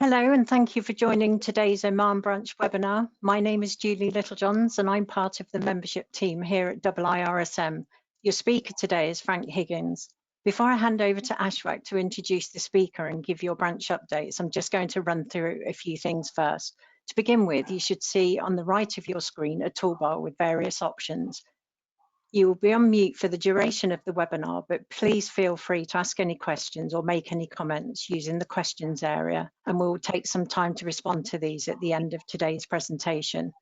Hello, and thank you for joining today's Oman branch webinar. My name is Julie Littlejohns, and I'm part of the membership team here at IIRSM. Your speaker today is Frank Higgins. Before I hand over to Ashwak to introduce the speaker and give your branch updates, I'm just going to run through a few things first. To begin with, you should see on the right of your screen a toolbar with various options. You will be on mute for the duration of the webinar, but please feel free to ask any questions or make any comments using the questions area, and we will take some time to respond to these at the end of today's presentation.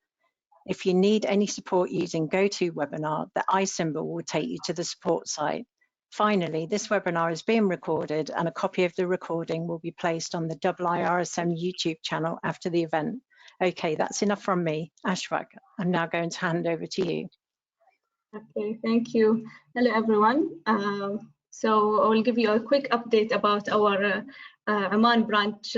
If you need any support using GoToWebinar, the I symbol will take you to the support site. Finally, this webinar is being recorded, and a copy of the recording will be placed on the IIRSM YouTube channel after the event. Okay, that's enough from me. Ashwak, I'm now going to hand over to you. Okay, thank you. Hello, everyone. So I will give you a quick update about our Amman branch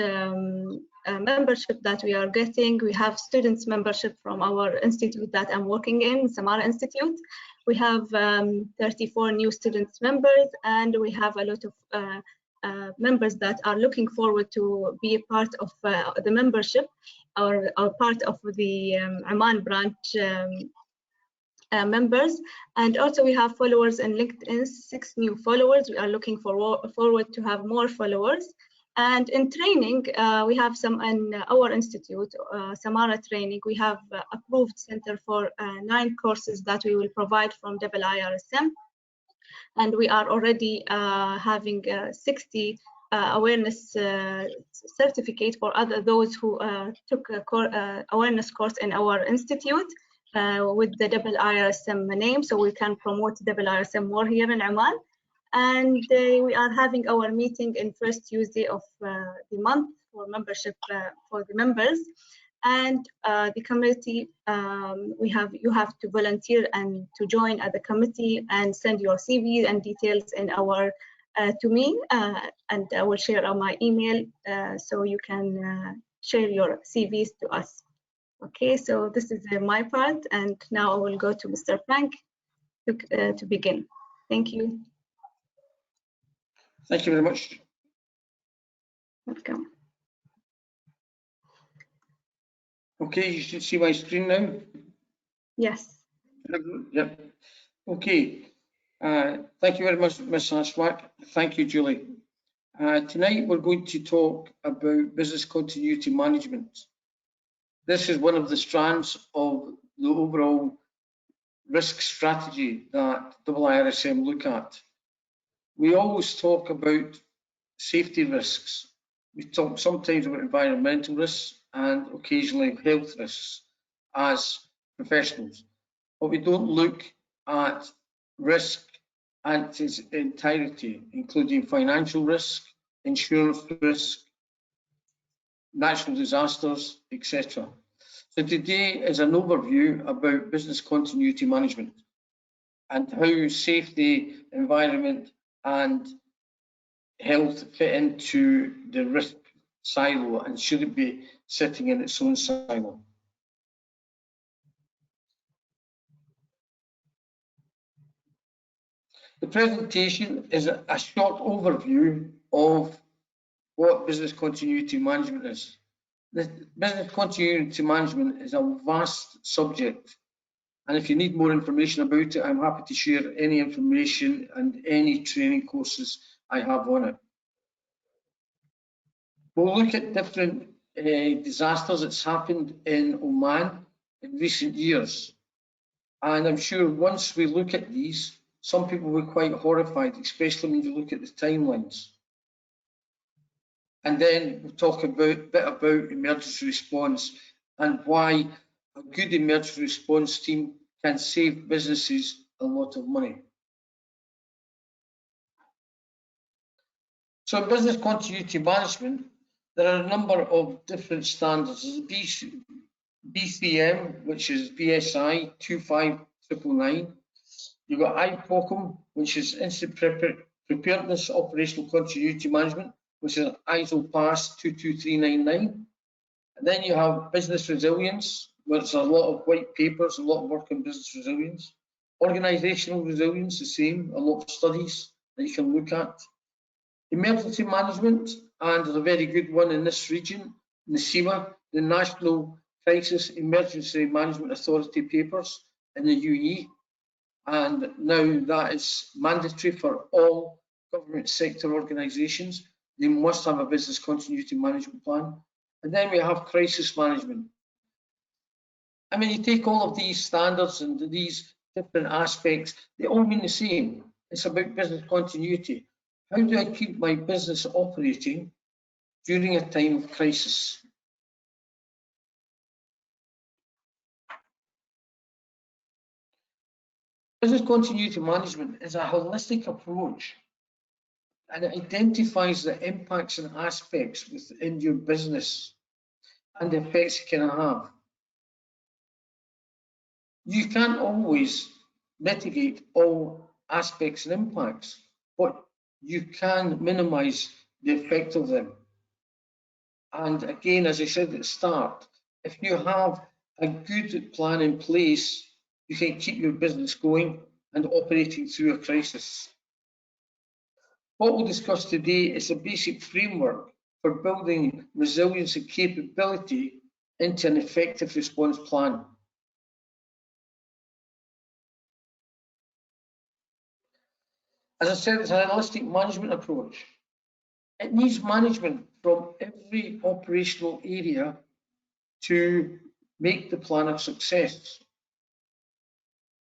membership that we are getting. We have students membership from our institute that I'm working in, Samara Institute. We have 34 new students members, and we have a lot of members that are looking forward to be a part of the membership or part of the Amman branch members. And also we have followers in LinkedIn, 6 new followers. We are looking forward to have more followers. And in training, we have some in our institute, Samara Training, we have approved center for 9 courses that we will provide from IIRSM. And we are already having 60 awareness certificate for those who took a awareness course in our institute. With the IIRSM name, so we can promote IIRSM more here in Oman. And we are having our meeting in first Tuesday of the month for membership for the members. And the committee, you have to volunteer and to join at the committee and send your CV and details in our to me, and I will share on my email so you can share your CVs to us. Okay, so this is my part, and now I will go to Mr. Frank to begin. Thank you. Thank you very much. Welcome. Okay, you should see my screen now. Yes. Yep. Okay. Thank you very much, Ms. Ashwak. Thank you, Julie. Tonight we're going to talk about business continuity management. This is one of the strands of the overall risk strategy that IIRSM look at. We always talk about safety risks. We talk sometimes about environmental risks and occasionally health risks as professionals, but we don't look at risk in its entirety, including financial risk, insurance risk, natural disasters, etc. So today is an overview about business continuity management and how safety, environment and health fit into the risk silo and should it be sitting in its own silo. The presentation is a short overview of what business continuity management is. Business continuity management is a vast subject, and if you need more information about it, I'm happy to share any information and any training courses I have on it. We'll look at different disasters that's happened in Oman in recent years, and I'm sure once we look at these, some people were quite horrified, especially when you look at the timelines. And then we'll talk a bit about emergency response and why a good emergency response team can save businesses a lot of money. So in business continuity management, there are a number of different standards. There's BCM, which is BSI 25999. You've got IPOCM, which is Instant Preparedness Operational Continuity Management, which is ISO Pass 22399. And then you have business resilience, where it's a lot of white papers, a lot of work on business resilience. Organizational resilience, the same, a lot of studies that you can look at. Emergency management, and a very good one in this region, NCEMA, the National Crisis Emergency Management Authority papers in the UAE, and now that is mandatory for all government sector organisations. They must have a business continuity management plan. And then we have crisis management. I mean, you take all of these standards and these different aspects, they all mean the same. It's about business continuity. How do I keep my business operating during a time of crisis? Business continuity management is a holistic approach, and it identifies the impacts and aspects within your business and the effects it can have. You can't always mitigate all aspects and impacts, but you can minimize the effect of them. And again, as I said at the start, if you have a good plan in place, you can keep your business going and operating through a crisis. What we'll discuss today is a basic framework for building resilience and capability into an effective response plan. As I said, it's an holistic management approach. It needs management from every operational area to make the plan a success.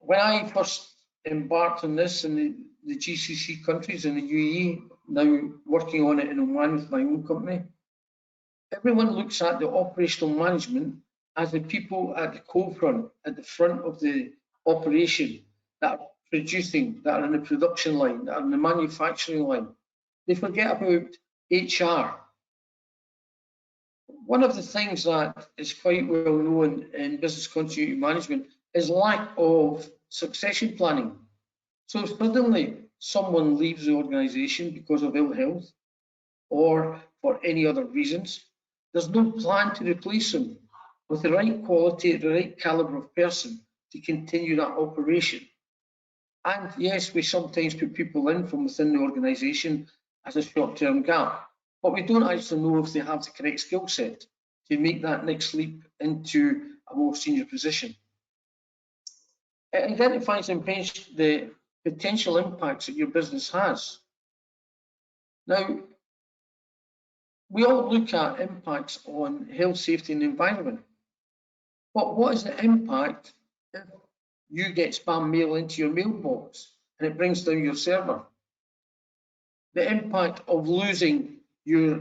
When I first embarked on this in the GCC countries in the UAE, now working on it in Oman with my own company, everyone looks at the operational management as the people at the cold front, at the front of the operation that are producing, that are in the production line, that are in the manufacturing line. They forget about HR. One of the things that is quite well known in business continuity management is lack of succession planning. So suddenly someone leaves the organisation because of ill health or for any other reasons. There's no plan to replace them with the right quality, the right calibre of person to continue that operation. And yes, we sometimes put people in from within the organisation as a short-term gap, but we don't actually know if they have the correct skill set to make that next leap into a more senior position. It identifies the potential impacts that your business has. Now, we all look at impacts on health, safety and the environment, but what is the impact if you get spam mail into your mailbox and it brings down your server? The impact of losing your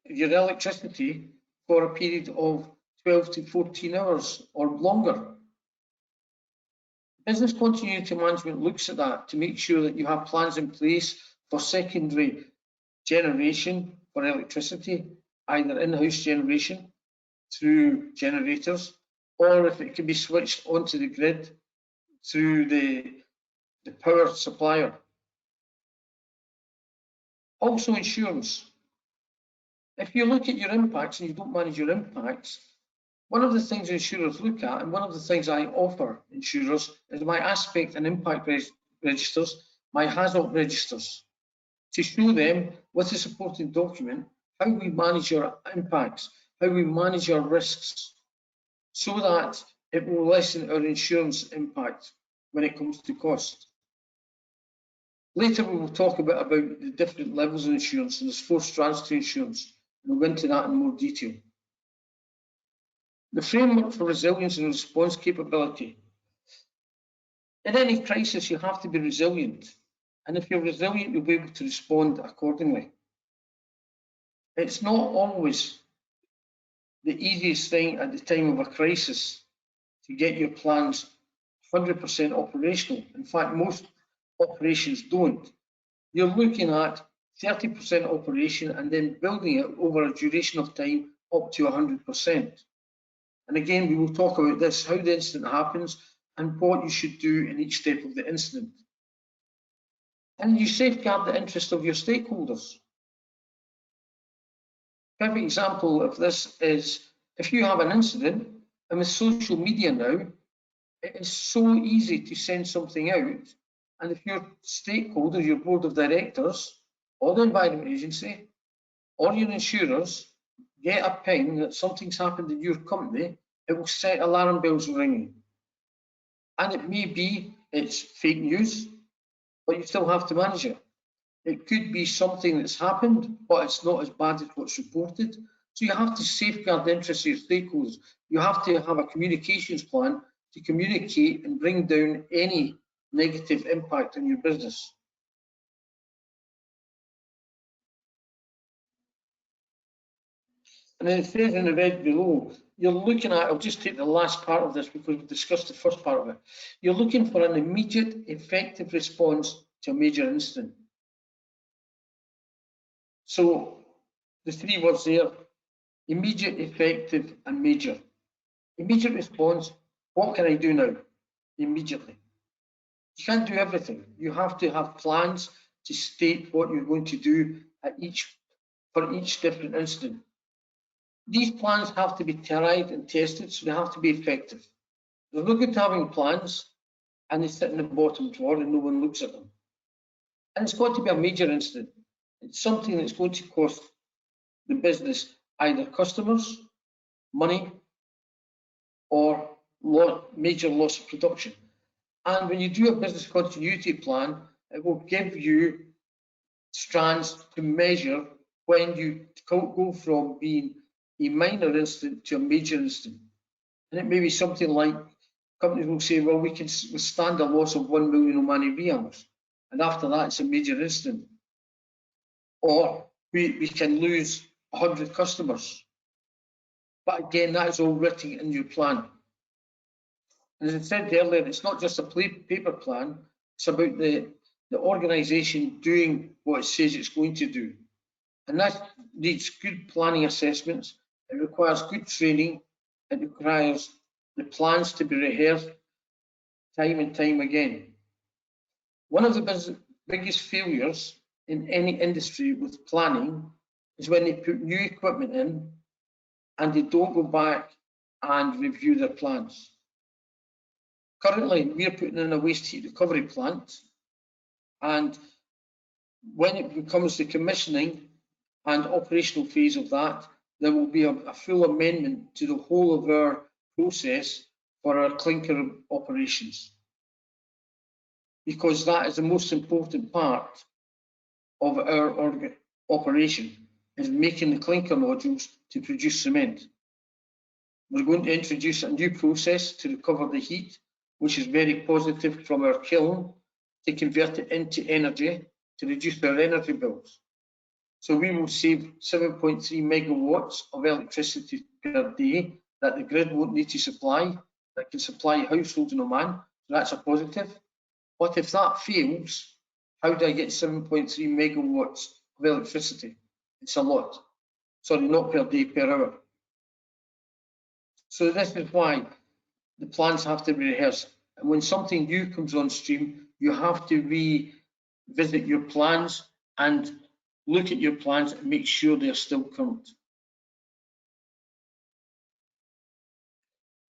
electricity for a period of 12 to 14 hours or longer. Business continuity management looks at that to make sure that you have plans in place for secondary generation for electricity, either in-house generation through generators, or if it can be switched onto the grid through the power supplier. Also insurance. If you look at your impacts and you don't manage your impacts, one of the things insurers look at, and one of the things I offer insurers, is my aspect and impact registers, my hazard registers, to show them with a supporting document how we manage our impacts, how we manage our risks, so that it will lessen our insurance impact when it comes to cost. Later we will talk about the different levels of insurance, and there's 4 strands to insurance, and we'll go into that in more detail. The framework for resilience and response capability. In any crisis, you have to be resilient. And if you're resilient, you'll be able to respond accordingly. It's not always the easiest thing at the time of a crisis to get your plans 100% operational. In fact, most operations don't. You're looking at 30% operation and then building it over a duration of time up to 100%. And again, we will talk about this, how the incident happens and what you should do in each step of the incident. And you safeguard the interest of your stakeholders. A perfect example of this is if you have an incident, and with social media now, it is so easy to send something out, and if your stakeholder, your board of directors, or the environment agency, or your insurers get a ping that something's happened in your company, it will set alarm bells ringing. And it may be it's fake news, but you still have to manage it. It could be something that's happened, but it's not as bad as what's reported. So you have to safeguard the interests of your stakeholders. You have to have a communications plan to communicate and bring down any negative impact on your business. And then it says in the red below, you're looking at, I'll just take the last part of this because we've discussed the first part of it. You're looking for an immediate, effective response to a major incident. So the three words there, immediate, effective, and major. Immediate response, what can I do now? Immediately. You can't do everything. You have to have plans to state what you're going to do for each different incident. These plans have to be tried and tested, so they have to be effective. There's no good having plans and they sit in the bottom drawer and no one looks at them. And it's got to be a major incident. It's something that's going to cost the business either customers, money, or major loss of production. And when you do a business continuity plan, it will give you strands to measure when you go from being a minor incident to a major incident. And it may be something like, companies will say, well, we can withstand a loss of 1 million Omani riyals. And after that, it's a major incident. Or we can lose 100 customers. But again, that is all written in your plan. And as I said earlier, it's not just a paper plan, it's about the organisation doing what it says it's going to do. And that needs good planning assessments, it requires good training, it requires the plans to be rehearsed time and time again. One of the biggest failures in any industry with planning is when they put new equipment in and they don't go back and review their plans. Currently, we're putting in a waste heat recovery plant, and when it becomes the commissioning and operational phase of that, there will be a full amendment to the whole of our process for our clinker operations, because that is the most important part of our operation, is making the clinker nodules to produce cement. We're going to introduce a new process to recover the heat, which is very positive from our kiln, to convert it into energy to reduce our energy bills. So we will save 7.3 megawatts of electricity per day that the grid won't need to supply, that can supply households in Oman. So that's a positive. But if that fails, how do I get 7.3 megawatts of electricity? It's a lot. Sorry, not per day, per hour. So this is why the plans have to be rehearsed. And when something new comes on stream, you have to revisit your plans and look at your plans and make sure they're still current.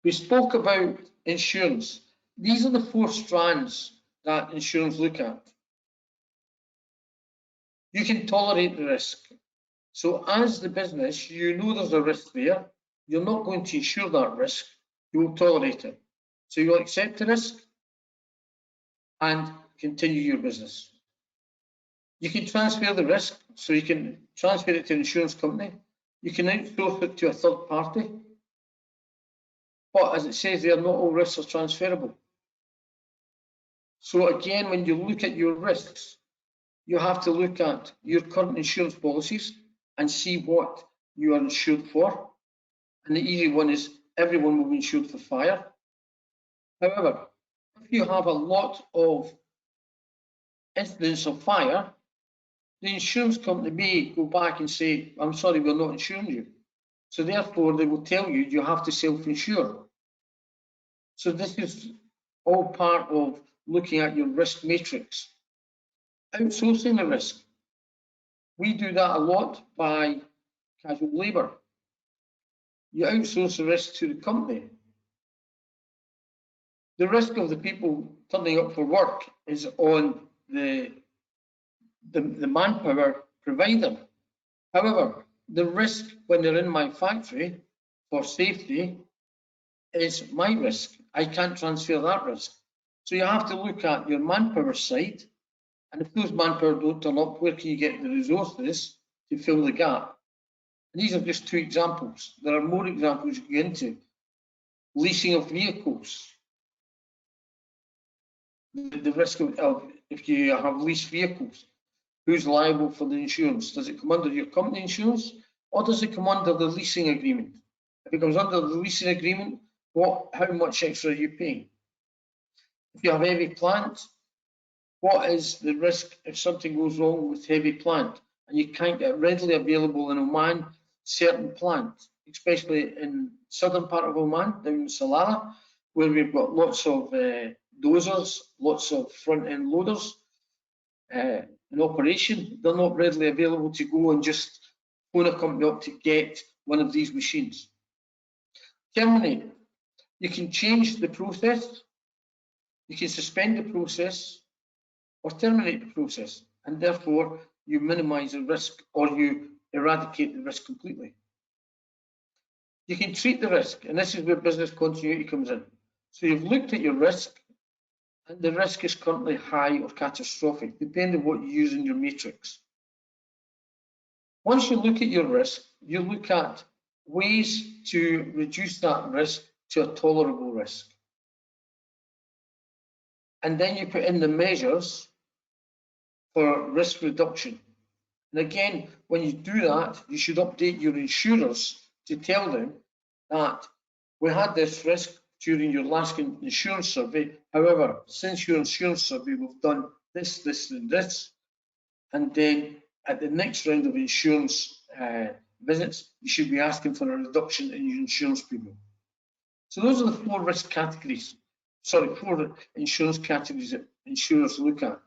We spoke about insurance. These are the 4 strands that insurance look at. You can tolerate the risk. So as the business, you know there's a risk there. You're not going to insure that risk. You will tolerate it. So you'll accept the risk and continue your business. You can transfer the risk, so you can transfer it to an insurance company. You can outsource it to a third party. But as it says there, not all risks are transferable. So again, when you look at your risks, you have to look at your current insurance policies and see what you are insured for. And the easy one is everyone will be insured for fire. However, if you have a lot of incidents of fire, the insurance company may go back and say, I'm sorry, we're not insuring you. So therefore, they will tell you, you have to self-insure. So this is all part of looking at your risk matrix. Outsourcing the risk. We do that a lot by casual labour. You outsource the risk to the company. The risk of the people turning up for work is on the manpower provider. However, the risk when they're in my factory for safety is my risk. I can't transfer that risk. So you have to look at your manpower side, and if those manpower don't turn up, where can you get the resources to fill the gap? And these are just two examples. There are more examples you can get into. Leasing of vehicles. The risk of if you have leased vehicles, who's liable for the insurance? Does it come under your company insurance, or does it come under the leasing agreement? If it comes under the leasing agreement, how much extra are you paying? If you have heavy plant, what is the risk if something goes wrong with heavy plant and you can't get readily available in Oman certain plant, especially in southern part of Oman, down in Salalah, where we've got lots of dozers, lots of front end loaders in operation. They're not readily available to go and just phone a company up to get one of these machines. Terminate. You can change the process, you can suspend the process, or terminate the process, and therefore you minimize the risk or you eradicate the risk completely. You can treat the risk, and this is where business continuity comes in. So you've looked at your risk, and the risk is currently high or catastrophic, depending on what you use in your matrix. Once you look at your risk, you look at ways to reduce that risk to a tolerable risk. And then you put in the measures for risk reduction. And again, when you do that, you should update your insurers to tell them that we had this risk during your last insurance survey. However, since your insurance survey, we've done this, this, and this. And then at the next round of insurance visits, you should be asking for a reduction in your insurance premium. So those are the four risk categories. Sorry, four insurance categories that insurers look at.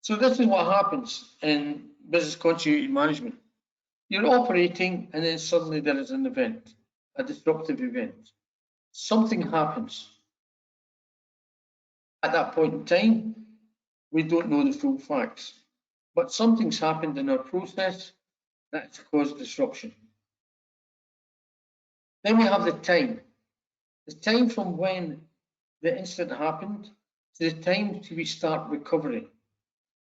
So this is what happens in business continuity management. You're operating and then suddenly there is an event, a disruptive event. Something happens. At that point in time, we don't know the full facts, but something's happened in our process that's caused disruption. Then we have the time from when the incident happened to the time to we start recovery.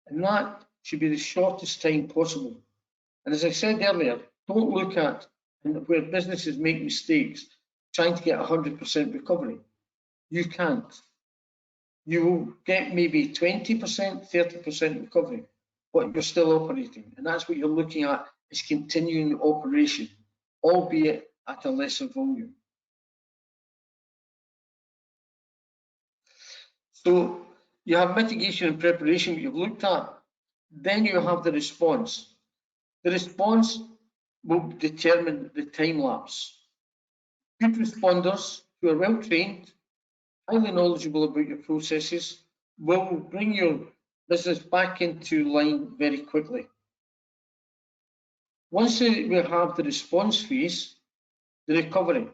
And that should be the shortest time possible. And as I said earlier, don't look at where businesses make mistakes trying to get 100% recovery. You can't. You will get maybe 20%, 30% recovery, but you're still operating. And that's what you're looking at, is continuing operation, albeit at a lesser volume. So you have mitigation and preparation that you've looked at. Then you have the response. The response will determine the time lapse. Good responders who are well trained, highly knowledgeable about your processes, will bring your business back into line very quickly. Once we have the response phase, the recovery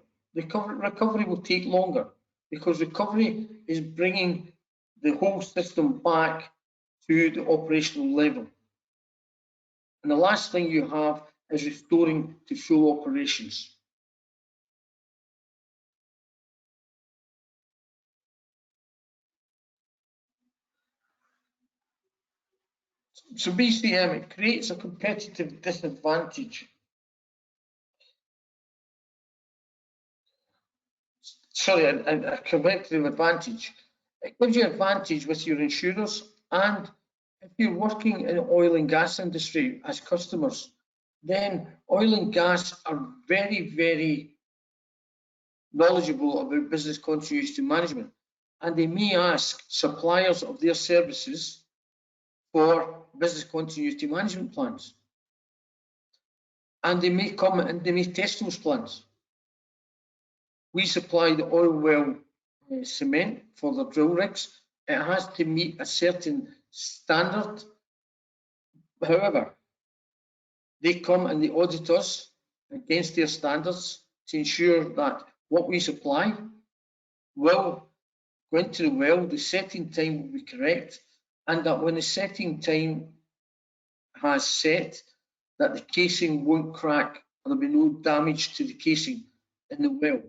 will take longer, because recovery is bringing the whole system back to the operational level. And the last thing you have is restoring to full operations. So BCM, it creates a competitive disadvantage. Sorry, a competitive advantage. It gives you advantage with your insurers, and if you're working in the oil and gas industry as customers, then oil and gas are very, very knowledgeable about business continuity management, and they may ask suppliers of their services for business continuity management plans. And they may come and they may test those plans. We supply the oil well cement for the drill rigs. It has to meet a certain standard. However, they come and they audit us against their standards to ensure that what we supply will go into the well, the setting time will be correct, and that when the setting time has set that the casing won't crack or there'll be no damage to the casing in the well.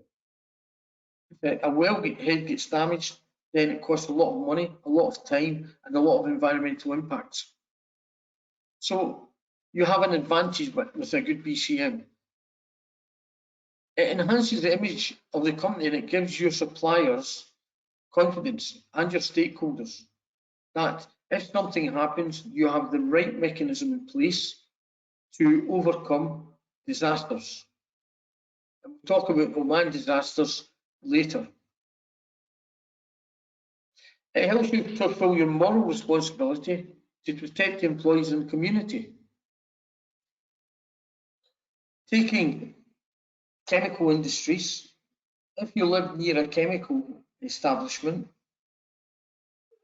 If a well head gets damaged, then it costs a lot of money, a lot of time, and a lot of environmental impacts. So you have an advantage with a good BCM. It enhances the image of the company, and it gives your suppliers confidence and your stakeholders that if something happens, you have the right mechanism in place to overcome disasters. And we'll talk about Oman disasters later. It helps you fulfill your moral responsibility to protect the employees and the community. Taking chemical industries, if you live near a chemical establishment,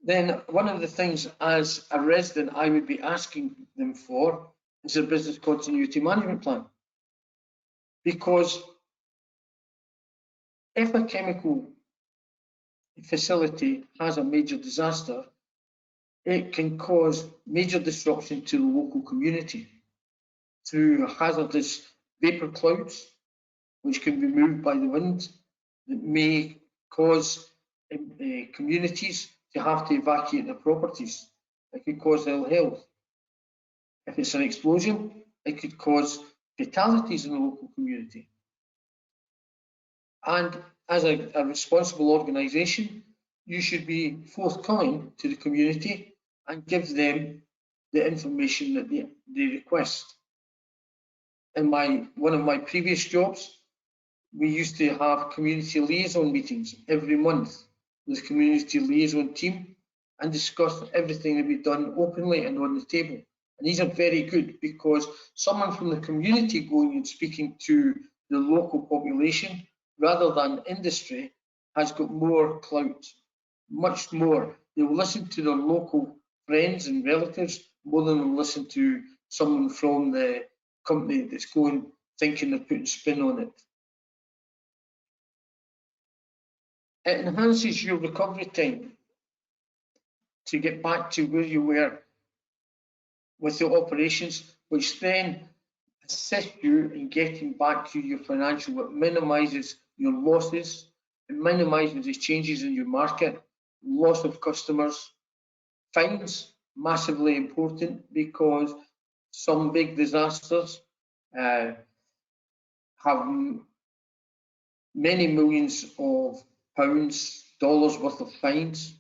then one of the things as a resident I would be asking them for is a business continuity management plan. Because if a chemical facility has a major disaster, it can cause major disruption to the local community through hazardous vapor clouds, which can be moved by the wind, that may cause communities to have to evacuate their properties. It could cause ill health. If it's an explosion, it could cause fatalities in the local community. And as a responsible organisation, you should be forthcoming to the community and give them the information that they request. In one of my previous jobs, we used to have community liaison meetings every month with the community liaison team and discuss everything that we've done openly and on the table. And these are very good because someone from the community going and speaking to the local population rather than industry has got more clout, much more. They will listen to their local friends and relatives more than they'll listen to someone from the company that's going thinking they're putting spin on it. It enhances your recovery time to get back to where you were with the operations, which then assist you in getting back to your financial. It minimises your losses, it minimises the changes in your market, loss of customers. Fines, massively important because some big disasters have many millions of pounds, dollars worth of fines.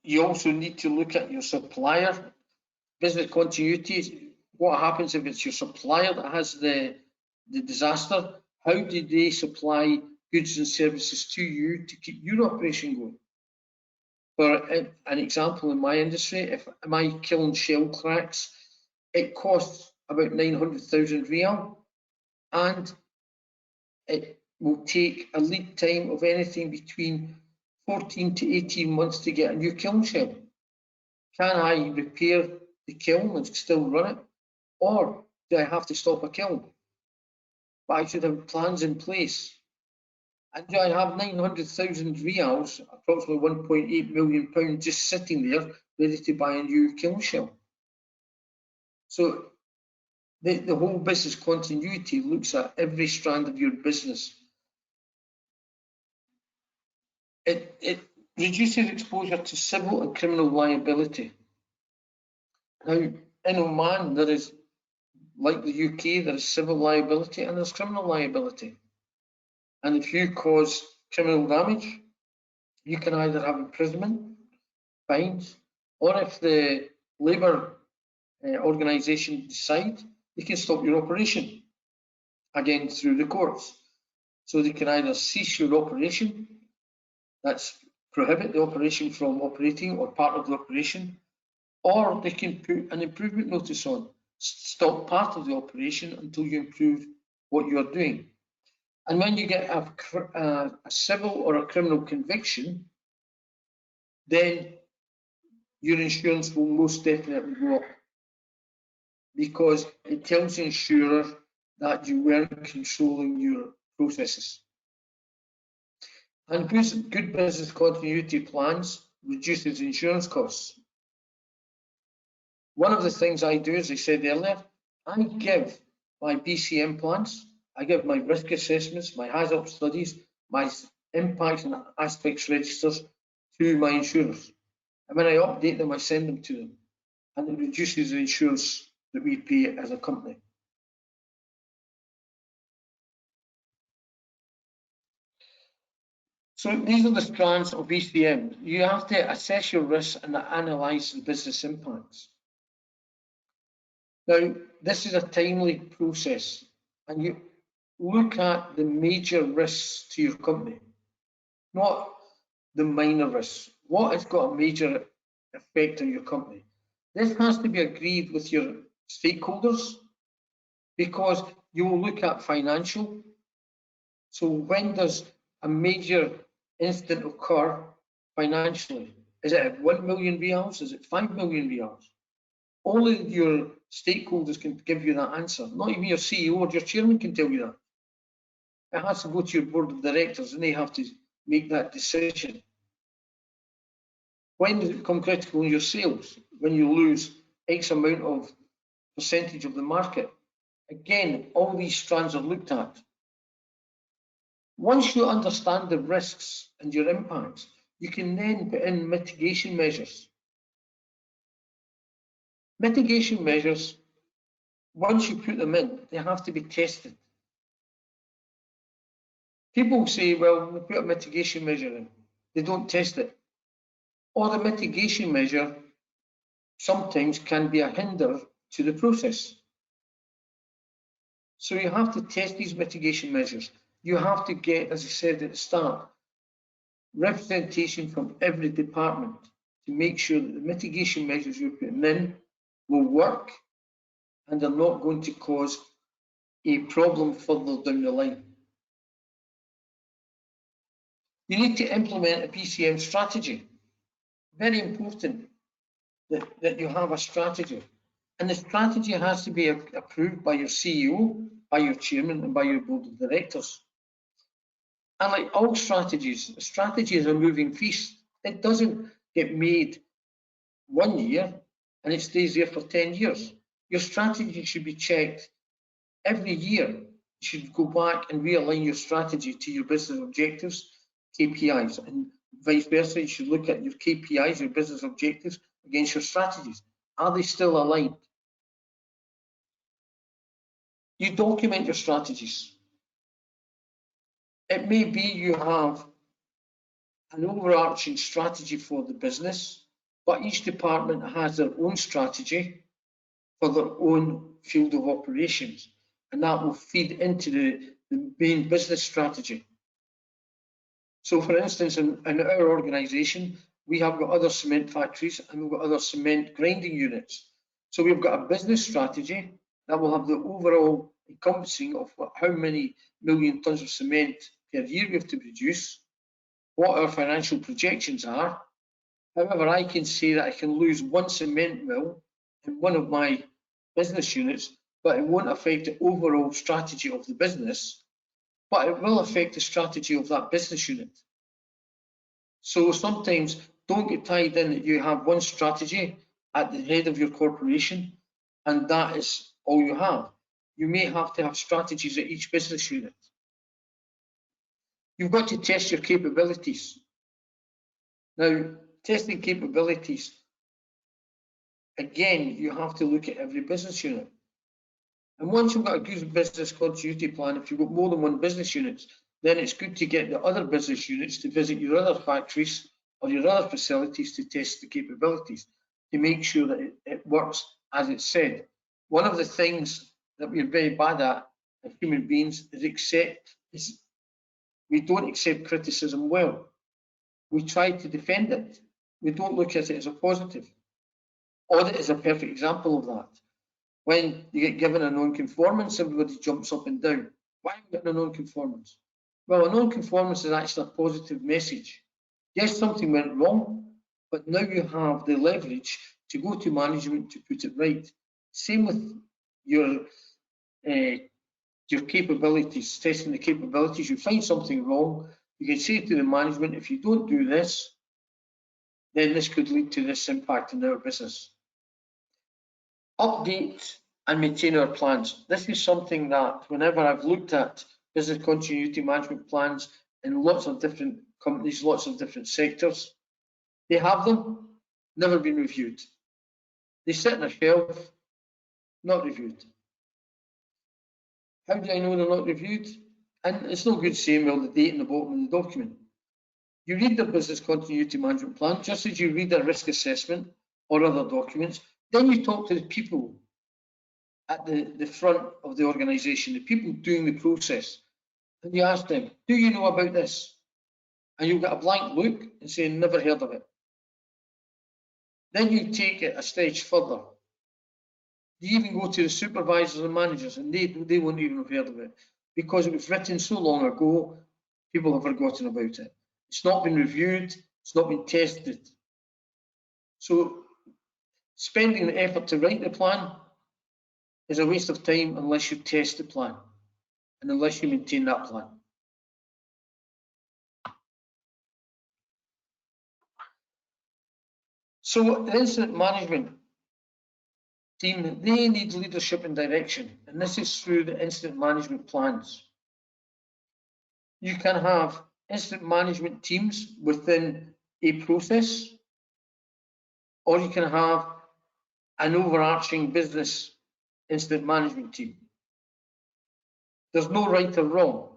You also need to look at your supplier. Business continuity, what happens if it's your supplier that has the disaster? How do they supply goods and services to you to keep your operation going? For an example, in my industry, if my kiln shell cracks, it costs about 900,000 riyal, and it will take a lead time of anything between 14 to 18 months to get a new kiln shell. Can I repair the kiln and still run it? Or do I have to stop a kiln? But I should have plans in place. And do I have 900,000 riyals, approximately 1.8 million pounds, just sitting there ready to buy a new kiln shell? So the whole business continuity looks at every strand of your business. It reduces exposure to civil and criminal liability. Now, in Oman, there is, like the UK, there is civil liability and there's criminal liability. And if you cause criminal damage, you can either have imprisonment, fines, or if the labour organisation decide, they can stop your operation, again through the courts. So they can either cease your operation, that's prohibit the operation from operating or part of the operation, or they can put an improvement notice on, stop part of the operation until you improve what you're doing. And when you get a civil or a criminal conviction, then your insurance will most definitely go up, because it tells the insurer that you weren't controlling your processes. And good business continuity plans reduces insurance costs. One of the things I do, as I said earlier, I give my BCM plans, I give my risk assessments, my hazard studies, my impacts and aspects registers to my insurers. And when I update them, I send them to them. And it reduces the insurance that we pay as a company. So these are the strands of BCM. You have to assess your risks and analyse the business impacts. Now, this is a timely process, and you look at the major risks to your company, not the minor risks. What has got a major effect on your company? This has to be agreed with your stakeholders, because you will look at financial. So when does a major incident occur financially? Is it at 1 million riyals? Is it 5 million riyals? Only your stakeholders can give you that answer. Not even your CEO or your chairman can tell you that. It has to go to your board of directors, and they have to make that decision. When does it become critical in your sales? When you lose X amount of percentage of the market. Again, all these strands are looked at. Once you understand the risks and your impacts, you can then put in mitigation measures. Mitigation measures, once you put them in, they have to be tested. People say, well, we put a mitigation measure in. They don't test it. Or the mitigation measure sometimes can be a hinder to the process. So you have to test these mitigation measures. You have to get, as I said at the start, representation from every department to make sure that the mitigation measures you're putting in will work and are not going to cause a problem further down the line. You need to implement a PCM strategy. Very important that you have a strategy. And the strategy has to be approved by your CEO, by your chairman, and by your board of directors. And like all strategies, a strategy is a moving feast. It doesn't get made 1 year and it stays there for 10 years. Your strategy should be checked every year. You should go back and realign your strategy to your business objectives, KPIs, and vice versa. You should look at your KPIs, your business objectives, against your strategies. Are they still aligned? You document your strategies. It may be you have an overarching strategy for the business, but each department has their own strategy for their own field of operations, and that will feed into the main business strategy. So for instance, in our organisation, we have got other cement factories and we've got other cement grinding units. So we've got a business strategy that will have the overall encompassing of how many million tonnes of cement per year we have to produce, what our financial projections are. However, I can say that I can lose one cement mill in one of my business units, but it won't affect the overall strategy of the business, but it will affect the strategy of that business unit. So sometimes don't get tied in that you have one strategy at the head of your corporation and that is all you have. You may have to have strategies at each business unit. You've got to test your capabilities. Now, testing capabilities, again, you have to look at every business unit. And once you've got a good business continuity plan, if you've got more than one business unit, then it's good to get the other business units to visit your other factories or your other facilities to test the capabilities, to make sure that it works as it's said. One of the things that we're very bad at as human beings is we don't accept criticism well. We try to defend it. We don't look at it as a positive. Audit is a perfect example of that. When you get given a non-conformance, everybody jumps up and down. Why are we getting a non-conformance? Well, a non-conformance is actually a positive message. Yes, something went wrong, but now you have the leverage to go to management to put it right. Same with your capabilities, testing the capabilities. You find something wrong, you can say to the management, if you don't do this, then this could lead to this impact in our business. Update and maintain our plans. This is something that whenever I've looked at business continuity management plans in lots of different companies, lots of different sectors, they have them, never been reviewed. They sit on a shelf, not reviewed. How do I know they're not reviewed? And it's no good saying, well, the date in the bottom of the document. You read the business continuity management plan, just as you read a risk assessment or other documents, then you talk to the people at the front of the organisation, the people doing the process, and you ask them, do you know about this? And you'll get a blank look and say, never heard of it. Then you take it a stage further. You even go to the supervisors and managers, and they won't even have heard of it, because it was written so long ago, people have forgotten about it. It's not been reviewed, it's not been tested. So spending the effort to write the plan is a waste of time unless you test the plan and unless you maintain that plan. So the incident management team, they need leadership and direction, and this is through the incident management plans. You can have incident management teams within a process, or you can have an overarching business incident management team. There's no right or wrong.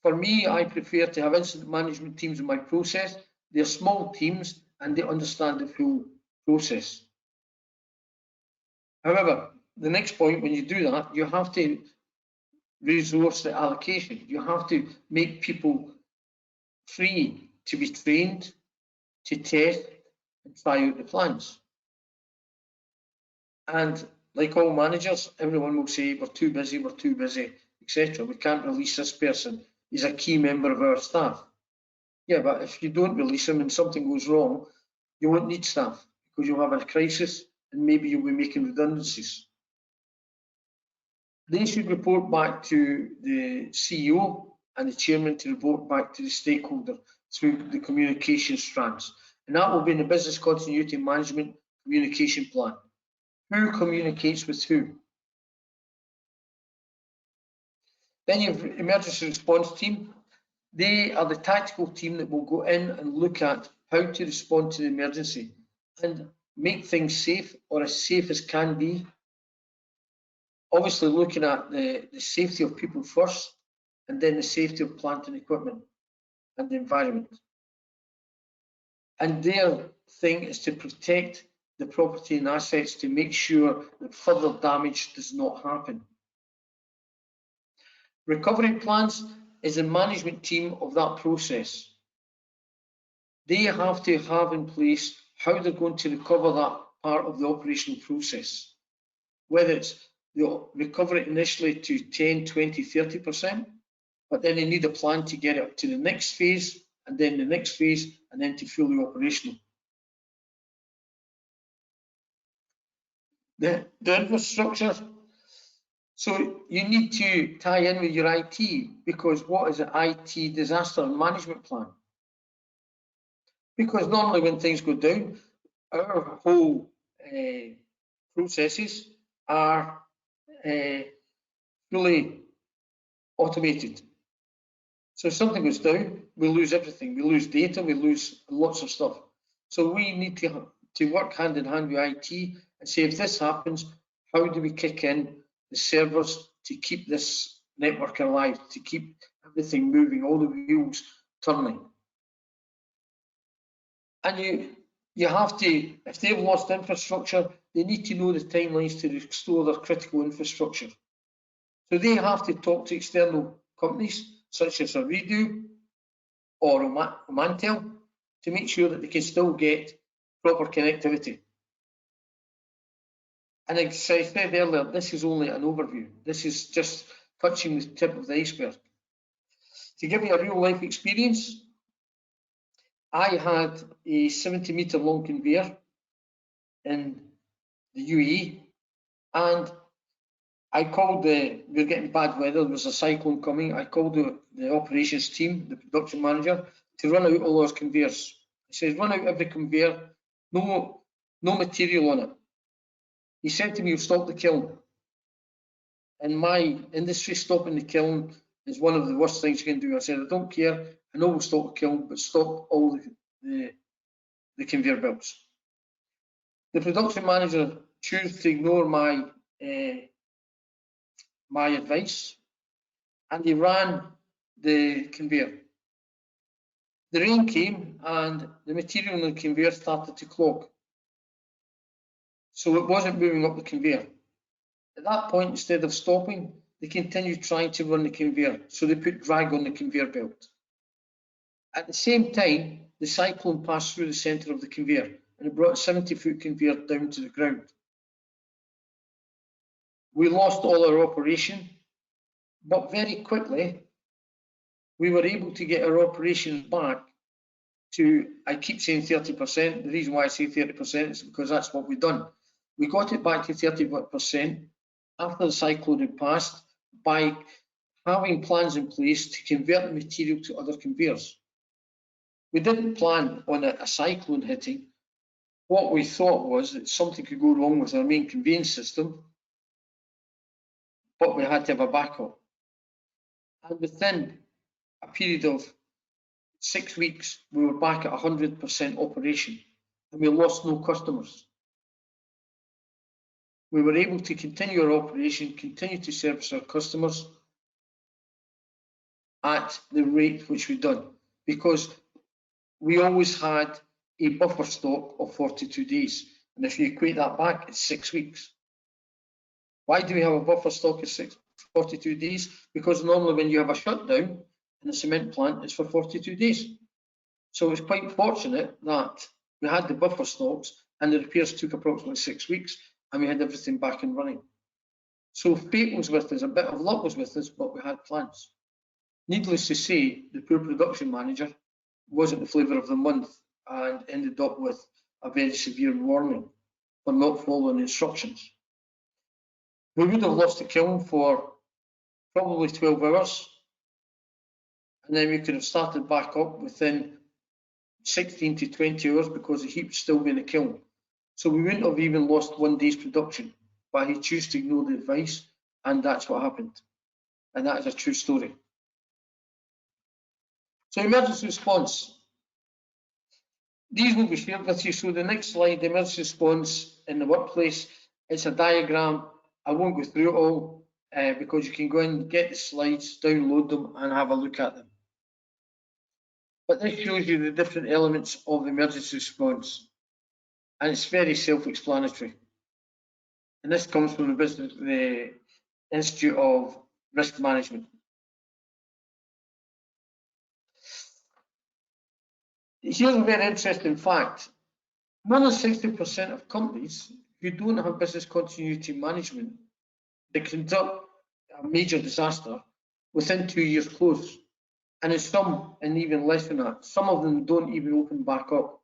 For me, I prefer to have incident management teams in my process. They're small teams and they understand the full process. However, the next point, when you do that, you have to resource the allocation. You have to make people free to be trained, to test and try out the plans. And like all managers, everyone will say, we're too busy, etc. We can't release this person. He's a key member of our staff. Yeah, but if you don't release him and something goes wrong, you won't need staff because you'll have a crisis and maybe you'll be making redundancies. They should report back to the CEO and the chairman to report back to the stakeholder through the communication strands. And that will be in the business continuity management communication plan. Who communicates with who? Then you have emergency response team. They are the tactical team that will go in and look at how to respond to the emergency and make things safe, or as safe as can be. Obviously looking at the safety of people first, and then the safety of plant and equipment and the environment. And their thing is to protect the property and assets to make sure that further damage does not happen. Recovery plans is the management team of that process. They have to have in place how they're going to recover that part of the operational process, whether it's the recovery initially to 10, 20, 30%, but then they need a plan to get it to the next phase, and then the next phase, and then to fully operational. The infrastructure, so you need to tie in with your IT, because what is an IT disaster management plan? Because normally when things go down, our whole processes are fully automated. So if something goes down, we lose everything. We lose data, we lose lots of stuff. So we need to work hand in hand with IT and say, if this happens, how do we kick in the servers to keep this network alive, to keep everything moving, all the wheels turning? And you have to, if they've lost infrastructure, they need to know the timelines to restore their critical infrastructure. So they have to talk to external companies such as a Redo or Omantel to make sure that they can still get proper connectivity. And as I said earlier, this is only an overview. This is just touching the tip of the iceberg. To give you a real life experience, I had a 70-metre long conveyor in the UAE, and I called we were getting bad weather, there was a cyclone coming. I called the operations team, the production manager, to run out all those conveyors. He says, run out every conveyor, no material on it. He said to me, stop the kiln. In my industry, stopping the kiln is one of the worst things you can do. I said, I don't care, I know we'll stop the kiln, but stop all the conveyor belts. The production manager chose to ignore my advice, and he ran the conveyor. The rain came and the material on the conveyor started to clog. So it wasn't moving up the conveyor. At that point, instead of stopping, they continued trying to run the conveyor. So they put drag on the conveyor belt. At the same time, the cyclone passed through the centre of the conveyor and it brought a 70-foot conveyor down to the ground. We lost all our operation, but very quickly, we were able to get our operations back to, I keep saying 30%. The reason why I say 30% is because that's what we've done. We got it back to 30% after the cyclone had passed by having plans in place to convert the material to other conveyors. We didn't plan on a cyclone hitting. What we thought was that something could go wrong with our main conveyance system, but we had to have a backup. And within a period of 6 weeks, we were back at 100% operation and we lost no customers. We were able to continue our operation, continue to service our customers at the rate which we've done, because we always had a buffer stock of 42 days. And if you equate that back, it's 6 weeks. Why do we have a buffer stock of 42 days? Because normally when you have a shutdown in a cement plant, it's for 42 days. So it's quite fortunate that we had the buffer stocks and the repairs took approximately 6 weeks and we had everything back and running. So fate was with us, a bit of luck was with us, but we had plans. Needless to say, the poor production manager wasn't the flavour of the month and ended up with a very severe warning for not following instructions. We would have lost the kiln for probably 12 hours, and then we could have started back up within 16 to 20 hours because the heat would still be in the kiln. So we wouldn't have even lost 1 day's production, but he chose to ignore the advice, and that's what happened. And that is a true story. So emergency response. These will be shared with you. So the next slide, the emergency response in the workplace, it's a diagram. I won't go through it all because you can go in, get the slides, download them and have a look at them. But this shows you the different elements of the emergency response. And it's very self-explanatory. And this comes from the Institute of Risk Management. Here's a very interesting fact. More than 60% of companies who don't have business continuity management, they conduct a major disaster within 2 years close. And in some, and even less than that, some of them don't even open back up.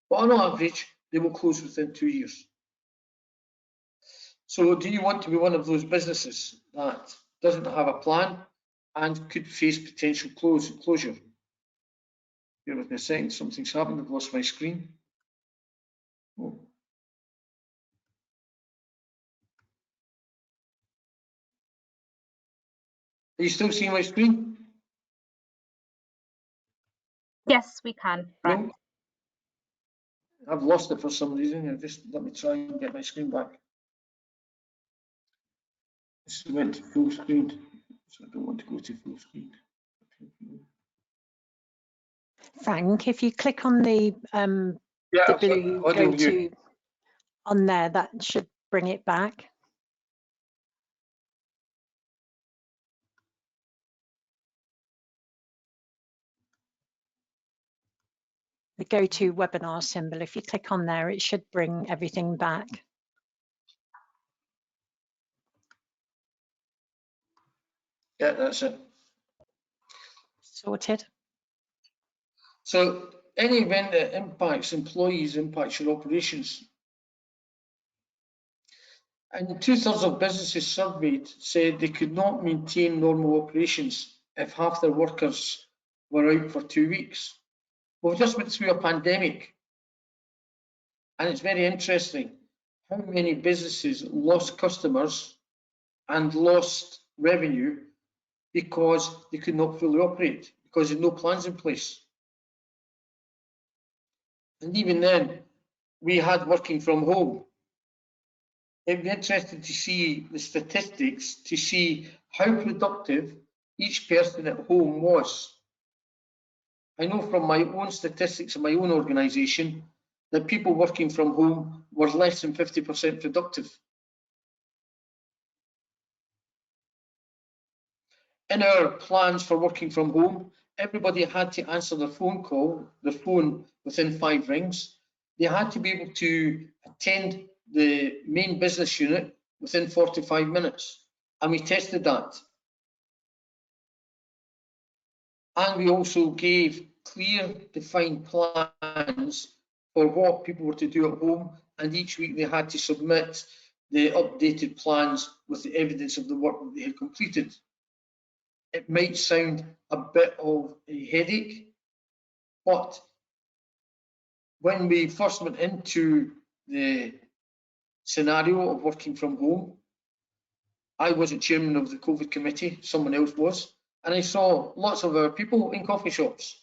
But on average, they will close within 2 years. So do you want to be one of those businesses that doesn't have a plan and could face potential closure? Bear with me a second, something's happened, I've lost my screen. Oh. Are you still seeing my screen? Yes, we can. Right. No? I've lost it for some reason. Just let me try and get my screen back. This went to full screen, so I don't want to go to full screen. Frank, if you click on the blue go to on there, that should bring it back. The go to webinar symbol, if you click on there, it should bring everything back. Yeah, that's it. Sorted. So any event that impacts employees impacts your operations. And 2/3 of businesses surveyed said they could not maintain normal operations if half their workers were out for 2 weeks. We've just went through a pandemic, and it's very interesting how many businesses lost customers and lost revenue because they could not fully operate, because there are no plans in place. And even then, we had working from home. It'd be interesting to see the statistics to see how productive each person at home was. I know from my own statistics in my own organisation that people working from home were less than 50% productive. In our plans for working from home, everybody had to answer their phone within 5 rings. They had to be able to attend the main business unit within 45 minutes. And we tested that. And we also gave clear, defined plans for what people were to do at home. And each week they had to submit the updated plans with the evidence of the work that they had completed. It might sound a bit of a headache, but when we first went into the scenario of working from home, I wasn't chairman of the COVID committee, someone else was, and I saw lots of our people in coffee shops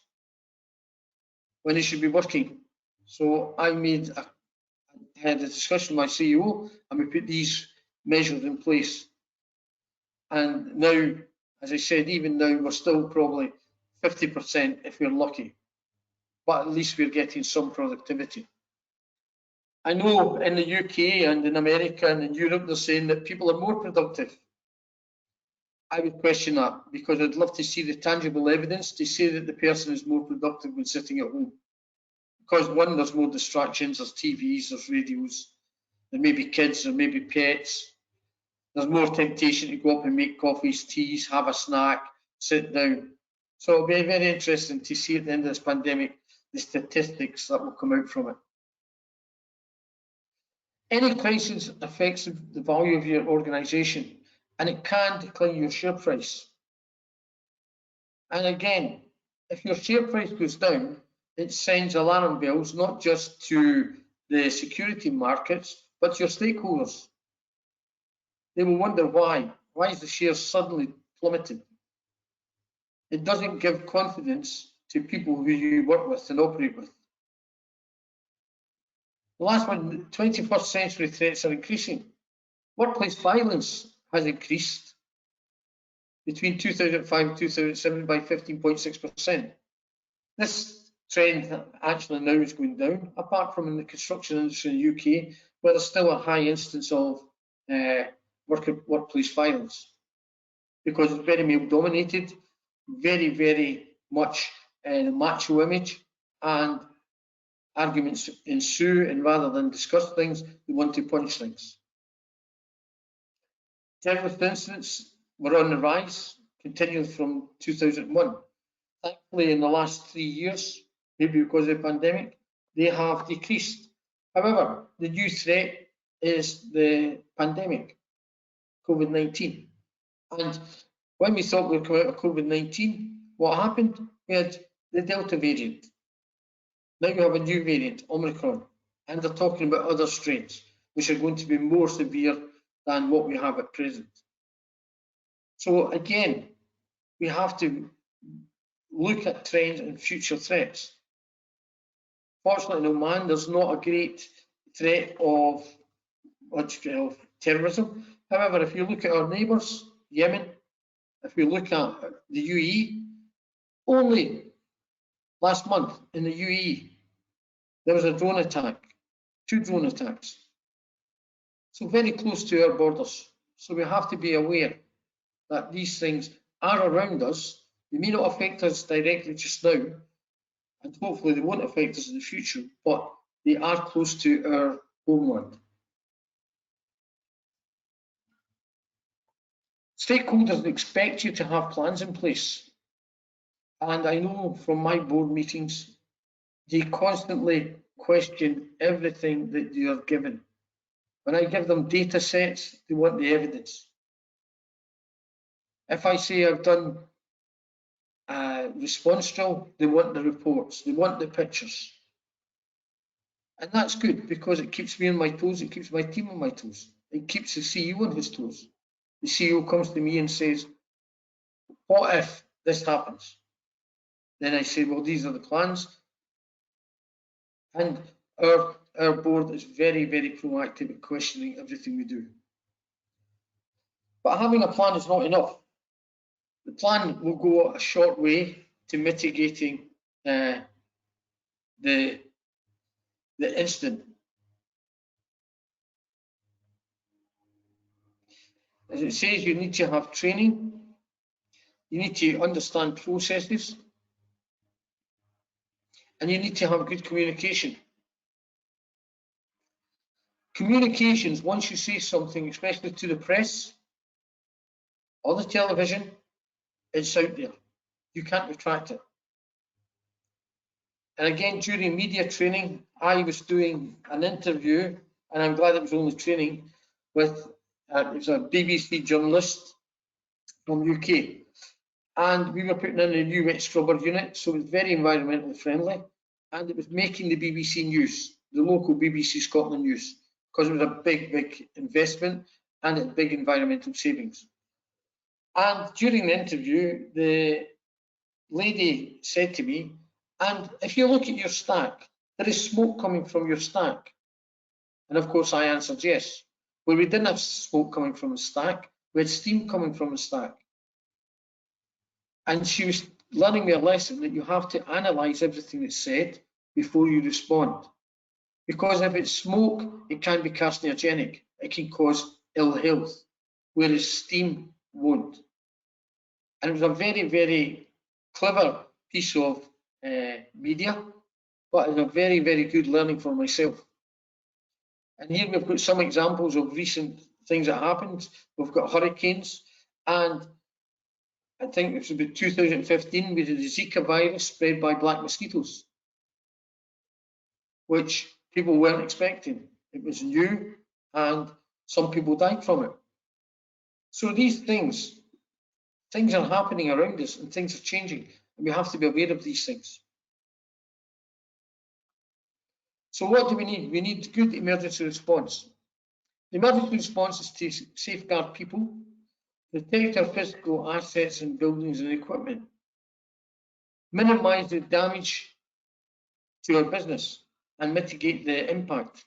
when they should be working. So I had a discussion with my CEO and we put these measures in place. And now, as I said, even now we're still probably 50% if we're lucky, but at least we're getting some productivity. I know in the UK and in America and in Europe, they're saying that people are more productive. I would question that because I'd love to see the tangible evidence to say that the person is more productive when sitting at home. Because one, there's more distractions, there's TVs, there's radios, there may be kids, there may be pets. There's more temptation to go up and make coffees, teas, have a snack, sit down. So it'll be very interesting to see at the end of this pandemic the statistics that will come out from it. Any crisis affects the value of your organisation and it can decline your share price. And again, if your share price goes down, it sends alarm bells not just to the security markets, but to your stakeholders. They will wonder why. Why is the share suddenly plummeted? It doesn't give confidence to people who you work with and operate with. The last one, 21st century threats are increasing. Workplace violence has increased between 2005 and 2007 by 15.6%. This trend actually now is going down, apart from in the construction industry in the UK, where there's still a high instance of workplace violence, because it's very male dominated, very, very much the macho image, and arguments ensue, and rather than discuss things, they want to punch things. Terrorist incidents were on the rise, continuing from 2001. Thankfully, in the last 3 years, maybe because of the pandemic, they have decreased. However, the new threat is the pandemic, COVID-19. And when we thought we were coming out of COVID-19, what happened? We had the Delta variant. Now we have a new variant, Omicron, and they're talking about other strains, which are going to be more severe than what we have at present. So again, we have to look at trends and future threats. Fortunately, in Oman, there's not a great threat of terrorism. However, if you look at our neighbours, Yemen, if we look at the UAE, only last month in the UAE, there was a drone attack, 2 drone attacks. So very close to our borders. So we have to be aware that these things are around us. They may not affect us directly just now, and hopefully they won't affect us in the future, but they are close to our homeland. Stakeholders expect you to have plans in place. And I know from my board meetings, they constantly question everything that you are given. When I give them data sets, they want the evidence. If I say I've done a response drill, they want the reports, they want the pictures. And that's good because it keeps me on my toes, it keeps my team on my toes. It keeps the CEO on his toes. The CEO comes to me and says, what if this happens? Then I say, well, these are the plans. And our board is very, very proactive at questioning everything we do. But having a plan is not enough. The plan will go a short way to mitigating the incident. As it says, you need to have training, you need to understand processes, and you need to have good communication. Communications, once you say something, especially to the press or the television, it's out there. You can't retract it. And again, during media training, I was doing an interview, and I'm glad it was only training, with it was a BBC journalist from UK. And we were putting in a new wet scrubber unit, so it was very environmentally friendly, and it was making the BBC news, the local BBC Scotland news, because it was a big, big investment and a big environmental savings. And during the interview, the lady said to me, and if you look at your stack, there is smoke coming from your stack. And of course I answered yes. Well, we didn't have smoke coming from the stack, we had steam coming from the stack. And she was learning me a lesson that you have to analyse everything that's said before you respond. Because if it's smoke, it can be carcinogenic. It can cause ill health, whereas steam won't. And it was a very, very clever piece of media, but it's a very, very good learning for myself. And here we've got some examples of recent things that happened. We've got hurricanes, and I think it was about 2015, we had the Zika virus spread by black mosquitoes, which people weren't expecting. It was new, and some people died from it. So these things are happening around us, and things are changing, and we have to be aware of these things. So what do we need? We need good emergency response. The emergency response is to safeguard people, protect our physical assets and buildings and equipment, minimise the damage to our business and mitigate the impact.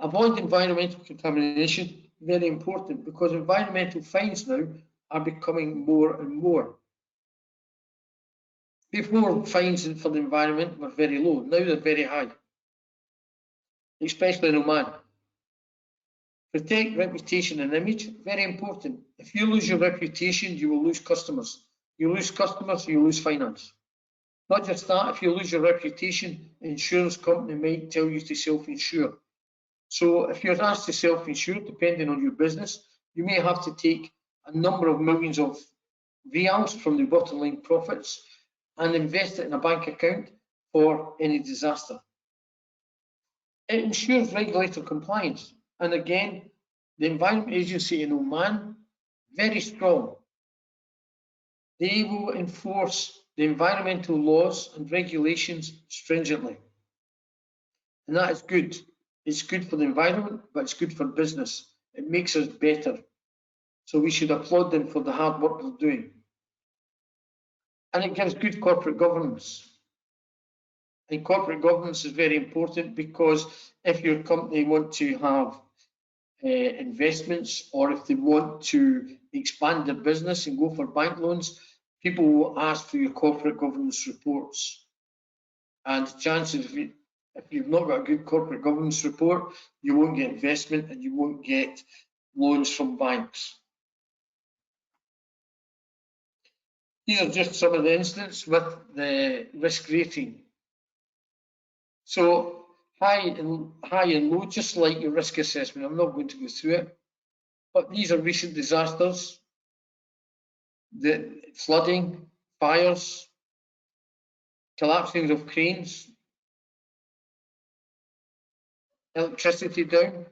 Avoid environmental contamination, very important, because environmental fines now are becoming more and more. Before, fines for the environment were very low, now they're very high, especially in Oman. Protect reputation and image, very important. If you lose your reputation, you will lose customers. You lose customers, you lose finance. Not just that, if you lose your reputation, the insurance company might tell you to self-insure. So if you're asked to self-insure, depending on your business, you may have to take a number of millions of reals from the bottom line profits and invest it in a bank account for any disaster. It ensures regulator compliance. And again, the Environment Agency in Oman, very strong. They will enforce the environmental laws and regulations stringently. And that is good. It's good for the environment, but it's good for business. It makes us better. So we should applaud them for the hard work they're doing. And it gives good corporate governance. And corporate governance is very important because if your company want to have investments, or if they want to expand their business and go for bank loans, people will ask for your corporate governance reports. And chances, if you've not got a good corporate governance report, you won't get investment and you won't get loans from banks. These are just some of the incidents with the risk rating. So high and low, just like your risk assessment. I'm not going to go through it, but these are recent disasters, the flooding, fires, collapsing of cranes, electricity down.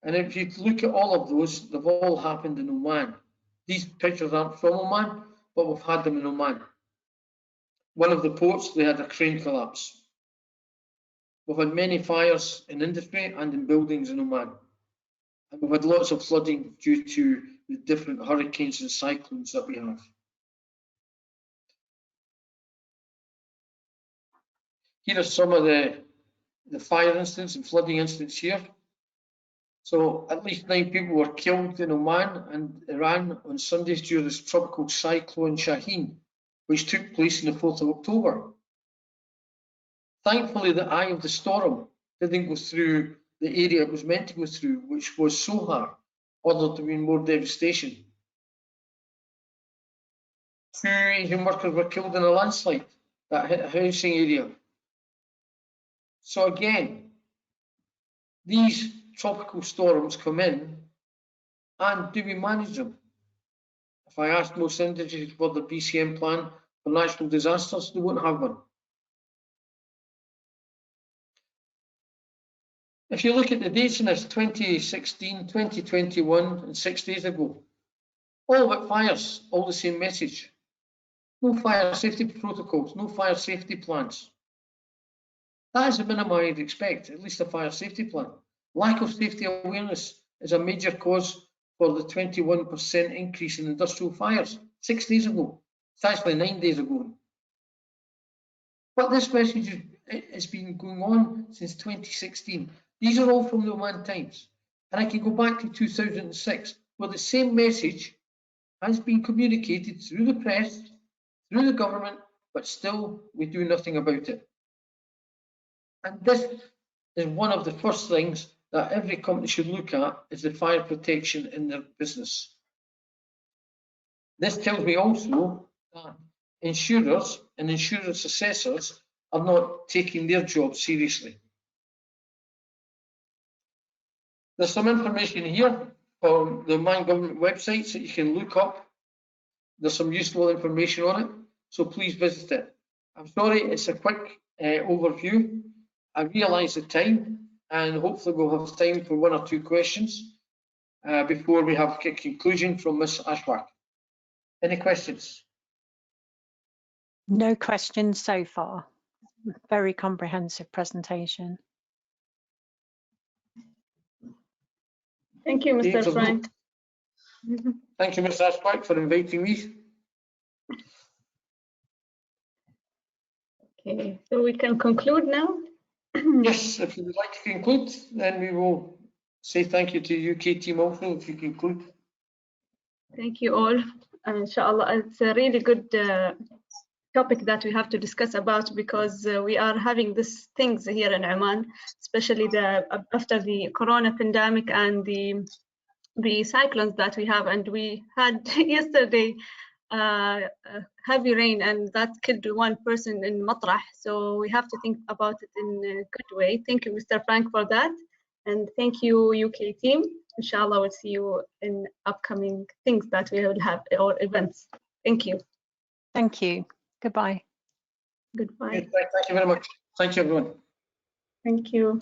And if you look at all of those, they've all happened in Oman. These pictures aren't from Oman, but we've had them in Oman. One of the ports, they had a crane collapse. We've had many fires in industry and in buildings in Oman. And we've had lots of flooding due to the different hurricanes and cyclones that we have. Here are some of the fire incidents and flooding incidents here. So at least 9 people were killed in Oman and Iran on Sundays due to this tropical cyclone Shaheen, which took place on the 4th of October. Thankfully, the eye of the storm didn't go through the area it was meant to go through, which was Sohar, or there to be more devastation. 2 Asian workers were killed in a landslide that hit a housing area. So again, these tropical storms come in, and do we manage them? If I asked most industries for the BCM plan for natural disasters, they won't have one. If you look at the dates in this, 2016, 2021, and 6 days ago, all about fires, all the same message. No fire safety protocols, no fire safety plans. That is the minimum I'd expect, at least a fire safety plan. Lack of safety awareness is a major cause for the 21% increase in industrial fires 6 days ago. It's actually 9 days ago. But this message has been going on since 2016. These are all from the Oman Times. And I can go back to 2006, where the same message has been communicated through the press, through the government, but still we do nothing about it. And this is one of the first things that every company should look at, is the fire protection in their business. This tells me also that insurers and insurance assessors are not taking their job seriously. There's some information here from the Oman government websites that you can look up. There's some useful information on it, so please visit it. I'm sorry, it's a quick overview. I realise the time, and hopefully we'll have time for 1 or 2 questions before we have a conclusion from Ms. Ashwak. Any questions? No questions so far. Very comprehensive presentation. Thank you, Mr. Frank. Thank you, Ms. Ashwak, for inviting me. Okay, so we can conclude now. Yes, if you would like to conclude, then we will say thank you to the UK team also, if you conclude. Thank you all. Inshallah, it's a really good topic that we have to discuss about, because we are having these things here in Oman, especially after the corona pandemic and the cyclones that we have. And we had yesterday heavy rain, and that killed 1 person in Matrah. So we have to think about it in a good way. Thank you, Mr. Frank, for that. And thank you, UK team. Inshallah, we'll see you in upcoming things that we will have, or events. Thank you. Thank you. Goodbye. Goodbye. Thank you very much. Thank you, everyone. Thank you.